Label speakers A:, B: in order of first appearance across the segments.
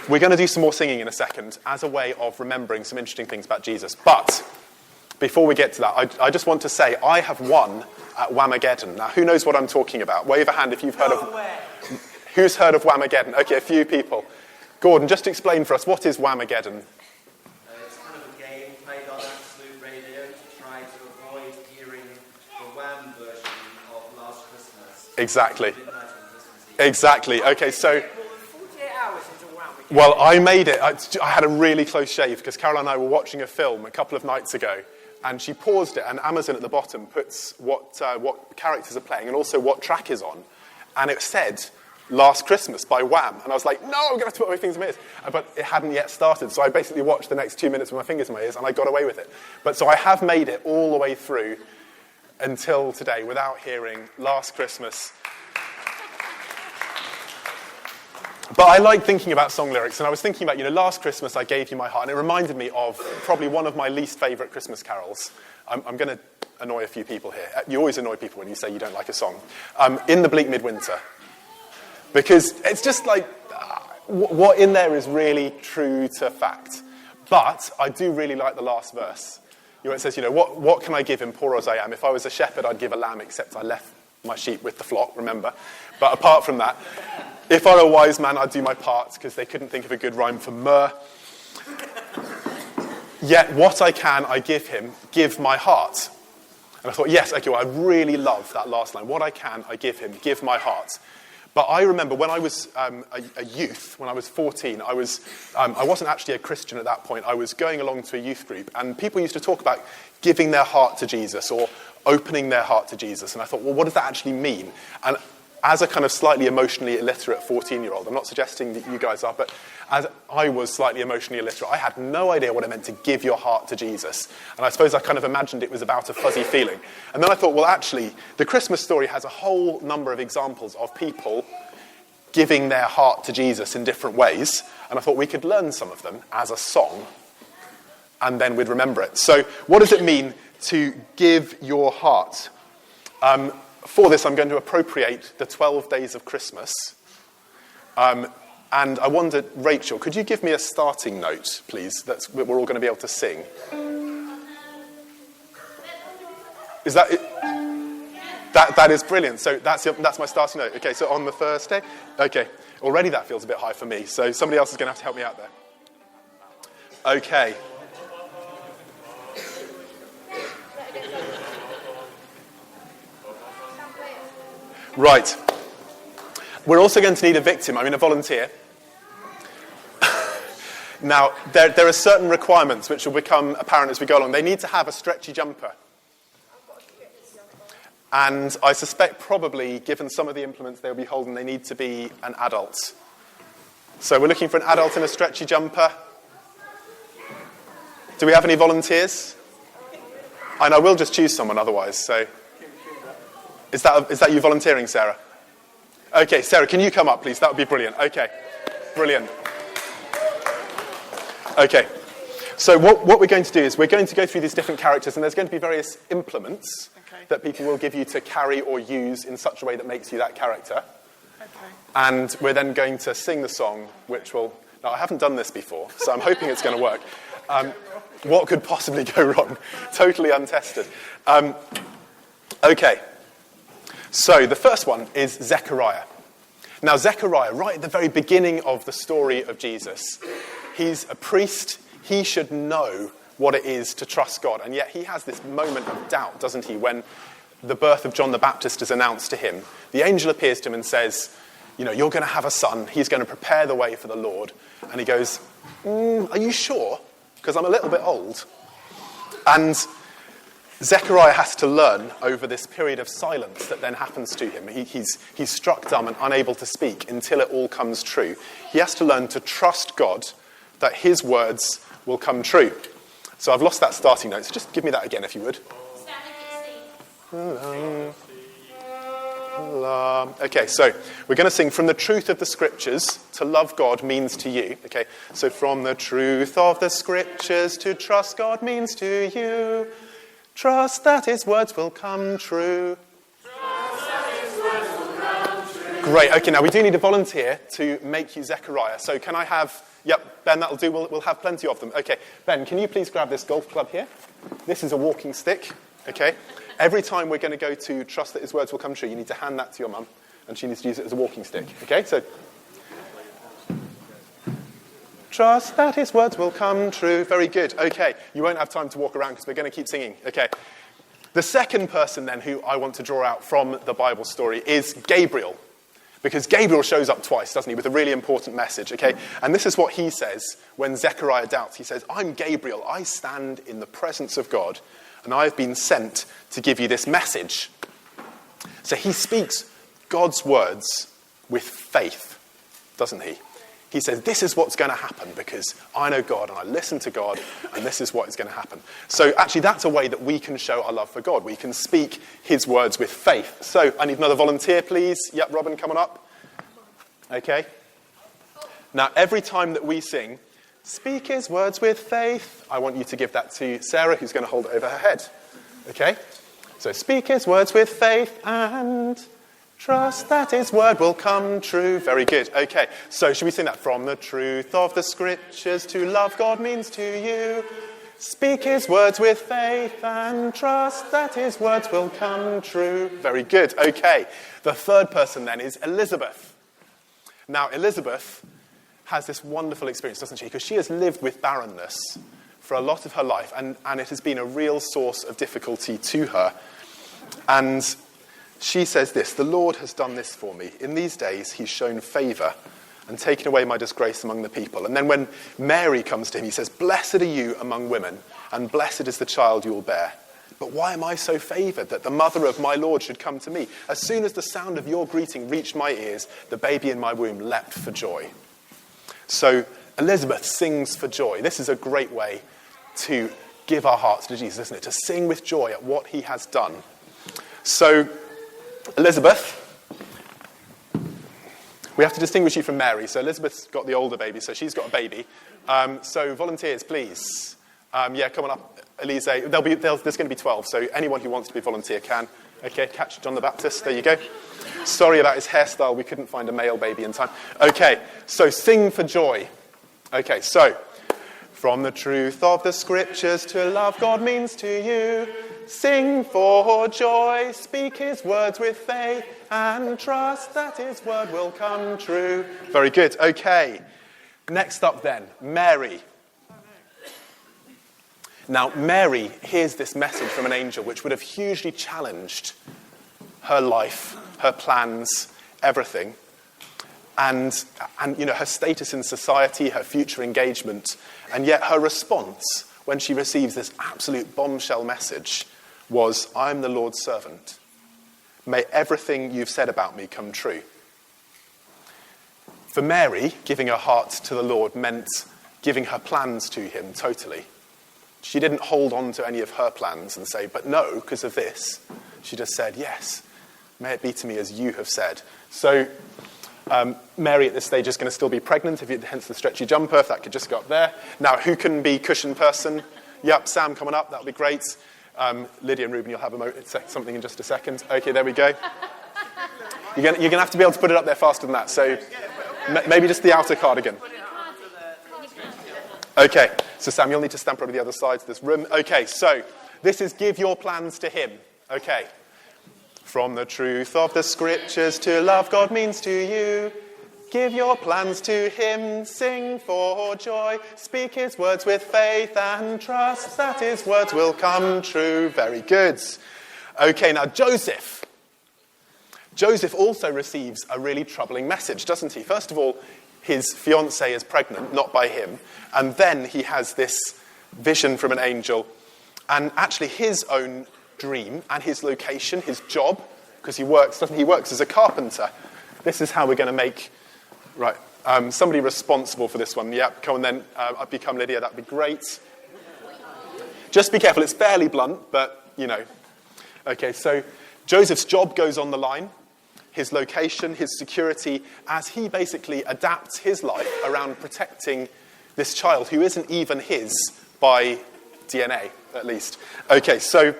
A: We're going to do some more singing in a second as a way of remembering some interesting things about Jesus. But before we get to that, I just want to say I have won at Whamageddon. Now, who knows what I'm talking about? Wave a hand if you've heard of... Who's heard of Whamageddon? Okay, a few people. Gordon, just explain for us, what is Whamageddon?
B: It's kind of a game played on Absolute Radio to try to avoid hearing the Wham version of Last Christmas.
A: Exactly. Exactly. Okay, so...
C: 48 hours into Whamageddon.
A: Well, I made it. I had a really close shave because Carol and I were watching a film a couple of nights ago, and she paused it, and Amazon at the bottom puts what characters are playing and also what track is on, and it said Last Christmas by Wham, and I was like, no, I'm going to have to put my fingers in my ears. But it hadn't yet started, so I basically watched the next 2 minutes with my fingers in my ears, and I got away with it. But so I have made it all the way through until today without hearing Last Christmas. But I like thinking about song lyrics, and I was thinking about, Last Christmas I gave you my heart, and it reminded me of probably one of my least favourite Christmas carols. I'm going to annoy a few people here. You always annoy people when you say you don't like a song. In the Bleak Midwinter. Because it's just like, what in there is really true to fact. But I do really like the last verse. It says, what can I give him, poor as I am? If I was a shepherd, I'd give a lamb, except I left my sheep with the flock, remember? But apart from that, if I were a wise man, I'd do my part, because they couldn't think of a good rhyme for myrrh. Yet what I can, I give him, give my heart. And I thought, yes, okay, well, I really love that last line. What I can, I give him, give my heart. But I remember when I was a youth, when I was 14, I wasn't actually a Christian at that point. I was going along to a youth group, and people used to talk about giving their heart to Jesus or opening their heart to Jesus. And I thought, well, what does that actually mean? And as a kind of slightly emotionally illiterate 14-year-old, I'm not suggesting that you guys are, but as I was slightly emotionally illiterate, I had no idea what it meant to give your heart to Jesus. And I suppose I kind of imagined it was about a fuzzy feeling. And then I thought, well, actually, the Christmas story has a whole number of examples of people giving their heart to Jesus in different ways. And I thought we could learn some of them as a song, and then we'd remember it. So what does it mean to give your heart? For this, I'm going to appropriate the 12 days of Christmas. And I wondered, Rachel, could you give me a starting note, please, that we're all going to be able to sing? Is that it? That is brilliant. So that's my starting note. Okay, so on the first day. Okay, already that feels a bit high for me. So somebody else is going to have to help me out there. Okay. Right. We're also going to need a victim, a volunteer. Now, there are certain requirements which will become apparent as we go along. They need to have a stretchy jumper. And I suspect probably, given some of the implements they'll be holding, they need to be an adult. So we're looking for an adult in a stretchy jumper. Do we have any volunteers? And I will just choose someone otherwise, so... Is that you volunteering, Sarah? Okay, Sarah, can you come up, please? That would be brilliant. Okay, brilliant. Okay, so what we're going to do is we're going to go through these different characters, and there's going to be various implements that people will give you to carry or use in such a way that makes you that character. Okay. And we're then going to sing the song, which will... Now, I haven't done this before, so I'm hoping it's going to work. What could possibly go wrong? Totally untested. Okay. So the first one is Zechariah. Now, Zechariah, right at the very beginning of the story of Jesus, he's a priest. He should know what it is to trust God. And yet he has this moment of doubt, doesn't he, when the birth of John the Baptist is announced to him. The angel appears to him and says, you're going to have a son. He's going to prepare the way for the Lord. And he goes, are you sure? Because I'm a little bit old. And Zechariah has to learn over this period of silence that then happens to him. He's struck dumb and unable to speak until it all comes true. He has to learn to trust God, that his words will come true. So I've lost that starting note, so just give me that again if you would. Okay, so we're going to sing From the Truth of the Scriptures, to love God means to you. Okay, so from the truth of the Scriptures, to trust God means to you. Trust that his words will come true. Great. Okay, now we do need a volunteer to make you Zechariah. So can I have... Yep, Ben, that'll do. We'll have plenty of them. Okay, Ben, can you please grab this golf club here? This is a walking stick, okay? Every time we're going to go to trust that his words will come true, you need to hand that to your mum, and she needs to use it as a walking stick, okay? So, trust that his words will come true. Very good. Okay, you won't have time to walk around because we're going to keep singing. Okay. The second person then who I want to draw out from the Bible story is Gabriel. Because Gabriel shows up twice, doesn't he, with a really important message, okay? And this is what he says when Zechariah doubts. He says, I'm Gabriel. I stand in the presence of God, and I have been sent to give you this message. So he speaks God's words with faith, doesn't he? He says, this is what's going to happen because I know God and I listen to God and this is what is going to happen. So actually that's a way that we can show our love for God. We can speak his words with faith. So I need another volunteer, please. Yep, Robin, come on up. Okay. Now, every time that we sing, speak his words with faith, I want you to give that to Sarah, who's going to hold it over her head. Okay. So speak his words with faith and... trust that his word will come true. Very good. Okay, so should we sing that? From the truth of the scriptures to love God means to you. Speak his words with faith and trust that his words will come true. Very good. Okay, the third person then is Elizabeth. Now, Elizabeth has this wonderful experience, doesn't she? Because she has lived with barrenness for a lot of her life, and it has been a real source of difficulty to her. And she says this, the Lord has done this for me. In these days, he's shown favour and taken away my disgrace among the people. And then when Mary comes to him, he says, blessed are you among women, and blessed is the child you will bear. But why am I so favoured that the mother of my Lord should come to me? As soon as the sound of your greeting reached my ears, the baby in my womb leapt for joy. So Elizabeth sings for joy. This is a great way to give our hearts to Jesus, isn't it? To sing with joy at what he has done. So... Elizabeth, we have to distinguish you from Mary. So Elizabeth's got the older baby, so she's got a baby. So volunteers, please. Yeah, come on up, Elise. There's going to be 12, so anyone who wants to be a volunteer can. Okay, catch John the Baptist. There you go. Sorry about his hairstyle. We couldn't find a male baby in time. Okay, so sing for joy. Okay, so from the truth of the scriptures to love God means to you. Sing for joy, speak his words with faith, and trust that his word will come true. Very good. Okay. Next up then, Mary. Now, Mary hears this message from an angel which would have hugely challenged her life, her plans, everything. And you know, her status in society, her future engagement. And yet her response when she receives this absolute bombshell message was, I'm the Lord's servant. May everything you've said about me come true. For Mary, giving her heart to the Lord meant giving her plans to him totally. She didn't hold on to any of her plans and say, but no, because of this. She just said, yes, may it be to me as you have said. So Mary at this stage is going to still be pregnant, hence the stretchy jumper, if that could just go up there. Now, who can be cushion person? Yep, Sam coming up, that'll be great. Lydia and Ruben, you'll have something in just a second. Okay, there we go. You're going to have to be able to put it up there faster than that, so maybe just the outer cardigan. Okay, so Sam, you'll need to stamp over the other sides of this room. Okay, so this is give your plans to him. Okay. From the truth of the scriptures to love God means to you. Give your plans to him, sing for joy. Speak his words with faith and trust that his words will come true. Very good. Okay, now Joseph. Joseph also receives a really troubling message, doesn't he? First of all, his fiancée is pregnant, not by him. And then he has this vision from an angel. And actually his own dream and his location, his job, because he works as a carpenter. This is how we're going to make... Right, somebody responsible for this one. Yep, come on then, I've become Lydia, that'd be great. Just be careful, it's fairly blunt, but, you know. Okay, so Joseph's job goes on the line, his location, his security, as he basically adapts his life around protecting this child, who isn't even his by DNA, at least. Okay, so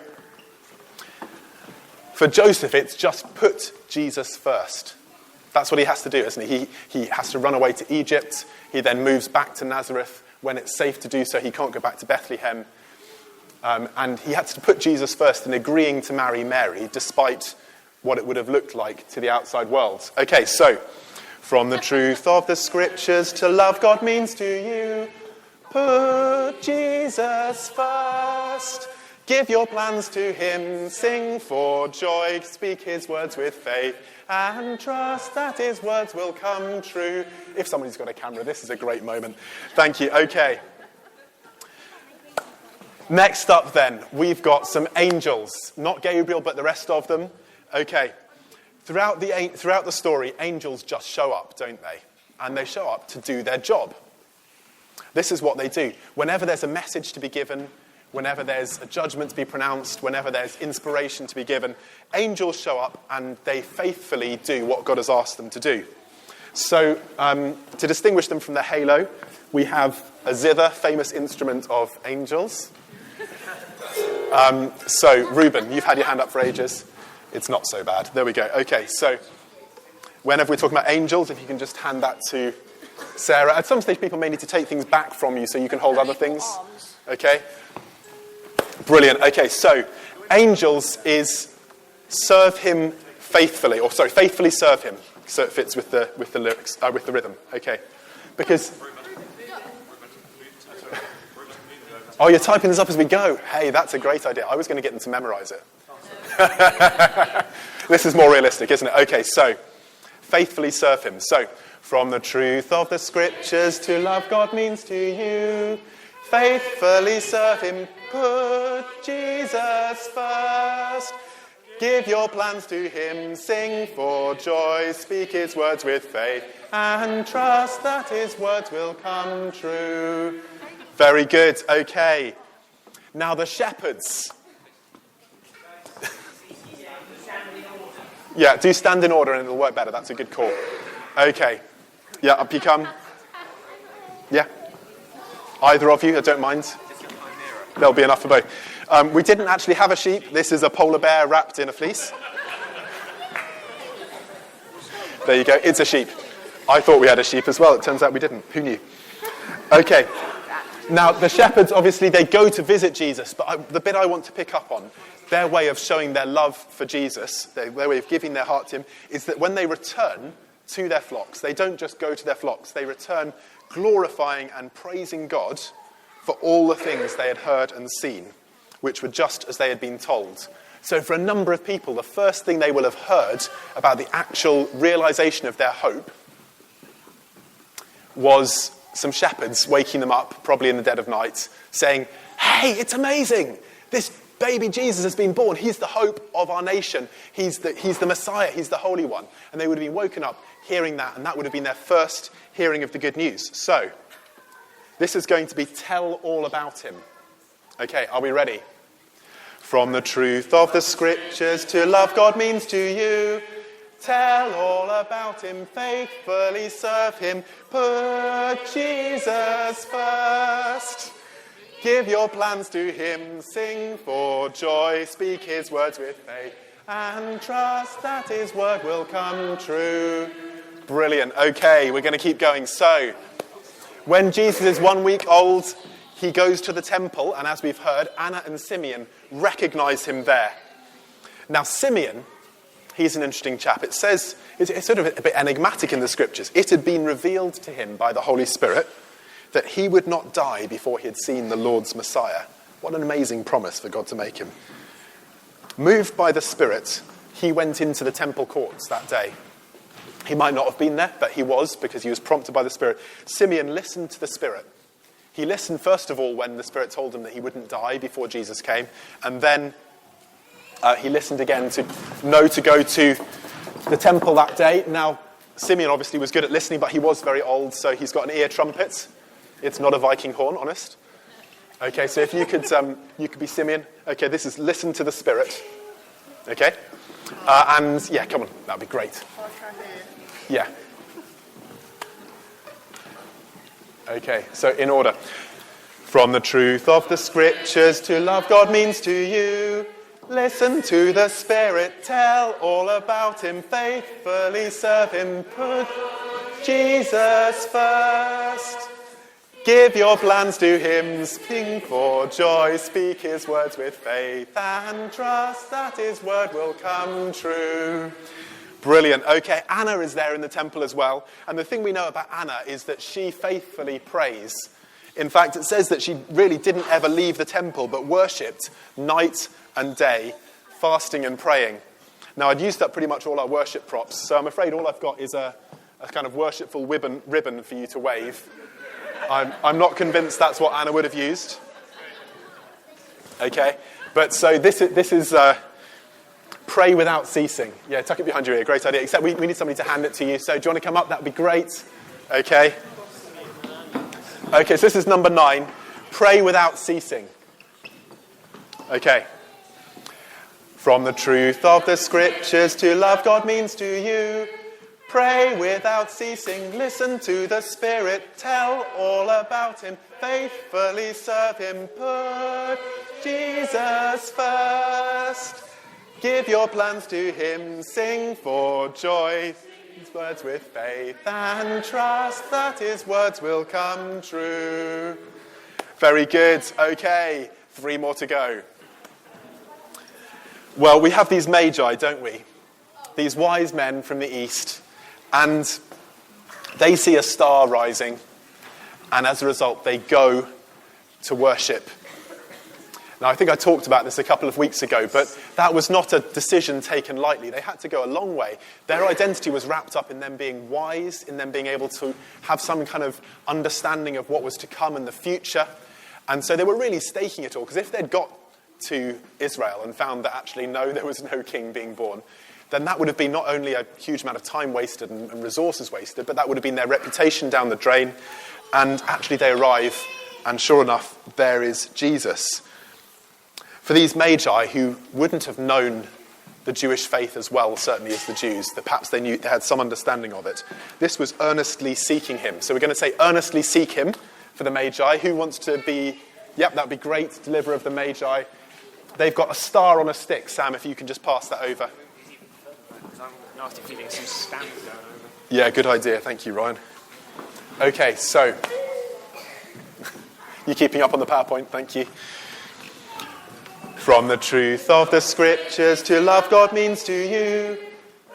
A: for Joseph, it's just put Jesus first. That's what he has to do, isn't he? He has to run away to Egypt. He then moves back to Nazareth when it's safe to do so. He can't go back to Bethlehem. And he had to put Jesus first in agreeing to marry Mary, despite what it would have looked like to the outside world. Okay, so, from the truth of the scriptures, to love God means to you, put Jesus first. Give your plans to him, sing for joy, speak his words with faith, and trust that his words will come true. If somebody's got a camera, this is a great moment. Thank you. Okay. Next up then, we've got some angels. Not Gabriel, but the rest of them. Okay. Throughout the story, angels just show up, don't they? And they show up to do their job. This is what they do. Whenever there's a message to be given, whenever there's a judgment to be pronounced, whenever there's inspiration to be given, angels show up and they faithfully do what God has asked them to do. So, to distinguish them from the halo, we have a zither, famous instrument of angels. So, Reuben, you've had your hand up for ages. It's not so bad. There we go. Okay, so whenever we're talking about angels, if you can just hand that to Sarah. At some stage, people may need to take things back from you so you can hold other things. Okay? Brilliant. Okay, so angels is serve him faithfully, faithfully serve him. So it fits with the lyrics, with the rhythm. Okay, because oh, you're typing this up as we go. Hey, that's a great idea. I was going to get them to memorize it. This is more realistic, isn't it? Okay, so faithfully serve him. So from the truth of the scriptures, to love God means to you. Faithfully serve him, put Jesus first. Give your plans to him, sing for joy, speak his words with faith, and trust that his words will come true. Very good, okay. Now the shepherds. Yeah, do stand in order and it'll work better, that's a good call. Okay, yeah, up you come. Yeah. Either of you, I don't mind. There'll be enough for both. We didn't actually have a sheep. This is a polar bear wrapped in a fleece. There you go. It's a sheep. I thought we had a sheep as well. It turns out we didn't. Who knew? Okay. Now, the shepherds, obviously, they go to visit Jesus. But the bit I want to pick up on, their way of showing their love for Jesus, their way of giving their heart to him, is that when they return to their flocks, they don't just go to their flocks. They return glorifying and praising God for all the things they had heard and seen, which were just as they had been told. So for a number of people, the first thing they will have heard about the actual realization of their hope was some shepherds waking them up, probably in the dead of night, saying, "Hey, it's amazing! This baby Jesus has been born. He's the hope of our nation. He's the Messiah. He's the Holy One." And they would have been woken up hearing that, and that would have been their first hearing of the good news. So, this is going to be tell all about him. Okay, are we ready? From the truth of the scriptures, to love God means to you. Tell all about him, faithfully serve him. Put Jesus first. Give your plans to him, sing for joy, speak his words with faith, and trust that his word will come true. Brilliant. Okay, we're going to keep going. So, when Jesus is 1 week old, he goes to the temple, and as we've heard, Anna and Simeon recognize him there. Now, Simeon, he's an interesting chap. It says, it's sort of a bit enigmatic in the scriptures. It had been revealed to him by the Holy Spirit that he would not die before he had seen the Lord's Messiah. What an amazing promise for God to make him. Moved by the Spirit, he went into the temple courts that day. He might not have been there, but he was, because he was prompted by the Spirit. Simeon listened to the Spirit. He listened, first of all, when the Spirit told him that he wouldn't die before Jesus came. And then he listened again to know to go to the temple that day. Now, Simeon obviously was good at listening, but he was very old, so he's got an ear trumpet. It's not a Viking horn, honest. Okay, so if you could be Simeon. Okay, this is listen to the Spirit. Okay? And, yeah, come on, that'd be great. Yeah. Okay, so in order. From the truth of the scriptures, to love God means to you. Listen to the Spirit, tell all about him, faithfully serve him, put Jesus first. Give your plans to him, sing for joy, speak his words with faith and trust that his word will come true. Brilliant. Okay, Anna is there in the temple as well. And the thing we know about Anna is that she faithfully prays. In fact, it says that she really didn't ever leave the temple, but worshipped night and day, fasting and praying. Now, I'd used up pretty much all our worship props, so I'm afraid all I've got is a kind of worshipful ribbon for you to wave. I'm not convinced that's what Anna would have used. Okay, but so this is pray without ceasing. Yeah, tuck it behind your ear. Great idea. Except we need somebody to hand it to you. So do you want to come up? That would be great. Okay. Okay, so this is number 9. Pray without ceasing. Okay. From the truth of the scriptures to love God means to you. Pray without ceasing, listen to the Spirit, tell all about him, faithfully serve him, put Jesus first. Give your plans to him, sing for joy, his words with faith and trust that his words will come true. Very good. Okay, 3 more to go. Well, we have these magi, don't we? These wise men from the east. And they see a star rising, and as a result, they go to worship. Now, I think I talked about this a couple of weeks ago, but that was not a decision taken lightly. They had to go a long way. Their identity was wrapped up in them being wise, in them being able to have some kind of understanding of what was to come in the future. And so they were really staking it all, because if they'd got to Israel and found that actually, no, there was no king being born, then that would have been not only a huge amount of time wasted and resources wasted, but that would have been their reputation down the drain. And actually they arrive, and sure enough, there is Jesus. For these magi who wouldn't have known the Jewish faith as well, certainly as the Jews, that perhaps they had some understanding of it, this was earnestly seeking him. So we're going to say earnestly seek him for the magi. Who wants to be, yep, that'd be great, deliverer of the magi. They've got a star on a stick. Sam, if you can just pass that over.
C: Nasty feeling some stamp going over.
A: Yeah, good idea. Thank you, Ryan. Okay, so you're keeping up on the PowerPoint. Thank you. From the truth of the scriptures to love God means to you.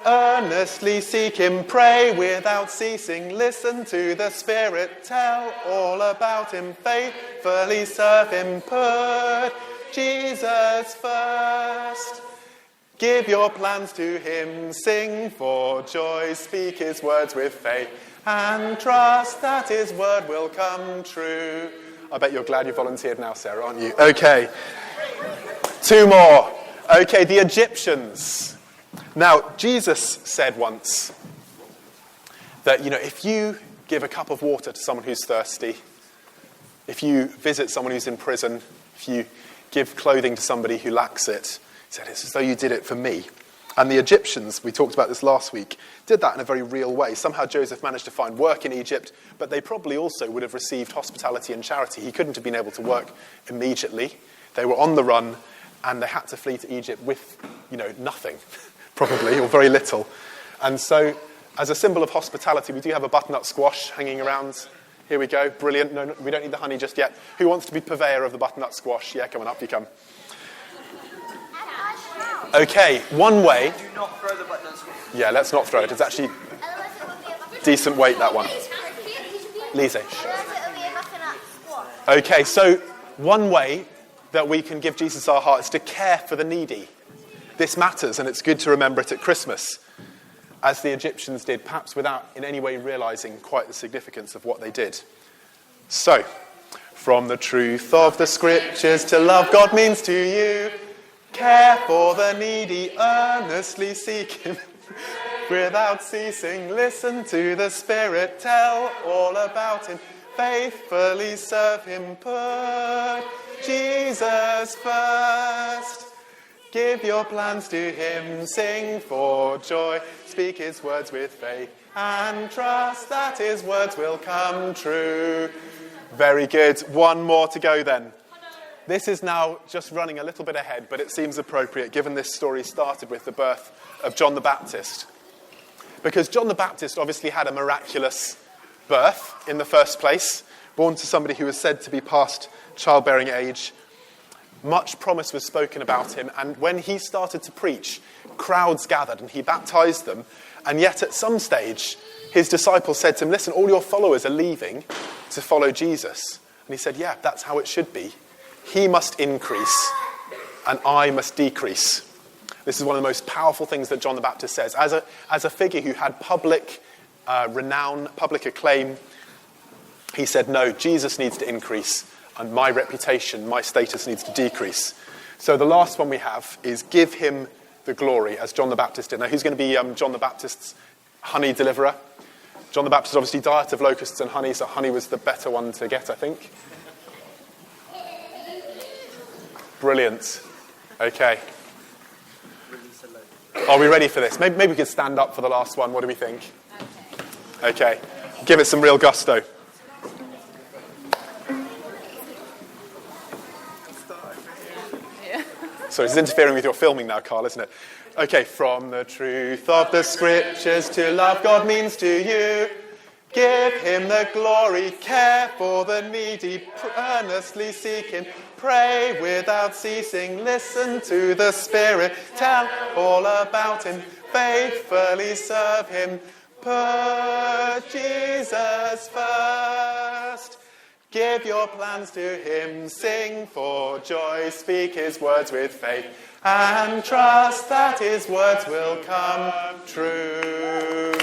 A: Earnestly seek him, pray without ceasing. Listen to the Spirit, tell all about him. Faithfully serve him, put Jesus first. Give your plans to him, sing for joy, speak his words with faith, and trust that his word will come true. I bet you're glad you volunteered now, Sarah, aren't you? Okay. 2 more. Okay, the Egyptians. Now, Jesus said once that, if you give a cup of water to someone who's thirsty, if you visit someone who's in prison, if you give clothing to somebody who lacks it, he said, it's as though you did it for me. And the Egyptians, we talked about this last week, did that in a very real way. Somehow Joseph managed to find work in Egypt, but they probably also would have received hospitality and charity. He couldn't have been able to work immediately. They were on the run, and they had to flee to Egypt with, nothing, probably, or very little. And so, as a symbol of hospitality, we do have a butternut squash hanging around. Here we go. Brilliant. No, we don't need the honey just yet. Who wants to be purveyor of the butternut squash? Yeah, come on, up you come. Okay, one way.
B: Do not throw the butternut squash.
A: Yeah, let's not throw it. It's actually decent weight, that one. Lise. Okay, so one way that we can give Jesus our heart is to care for the needy. This matters, and it's good to remember it at Christmas, as the Egyptians did, perhaps without in any way realizing quite the significance of what they did. So, from the truth of the scriptures to love God means to you. Care for the needy, earnestly seek him. Without ceasing, listen to the Spirit, tell all about him. Faithfully serve him, put Jesus first. Give your plans to him, sing for joy. Speak his words with faith and trust that his words will come true. Very good. 1 more to go then. This is now just running a little bit ahead, but it seems appropriate given this story started with the birth of John the Baptist. Because John the Baptist obviously had a miraculous birth in the first place, born to somebody who was said to be past childbearing age. Much promise was spoken about him, and when he started to preach, crowds gathered and he baptized them. And yet at some stage, his disciples said to him, listen, all your followers are leaving to follow Jesus. And he said, yeah, that's how it should be. He must increase and I must decrease. This is one of the most powerful things that John the Baptist says. As a figure who had public renown, public acclaim, he said, no, Jesus needs to increase and my reputation, my status needs to decrease. So the last one we have is give him the glory, as John the Baptist did. Now, who's going to be John the Baptist's honey deliverer? John the Baptist obviously diet of locusts and honey, so honey was the better one to get, I think. Brilliant. Okay. Are we ready for this? Maybe we could stand up for the last one. What do we think? Okay. Give it some real gusto. So it's interfering with your filming now, Carl, isn't it? Okay, from the truth of the scriptures to love God means to you. Give him the glory, care for the needy, earnestly seek him. Pray without ceasing, listen to the Spirit, tell all about him, faithfully serve him. Put Jesus first. Give your plans to him, sing for joy, speak his words with faith, and trust that his words will come true.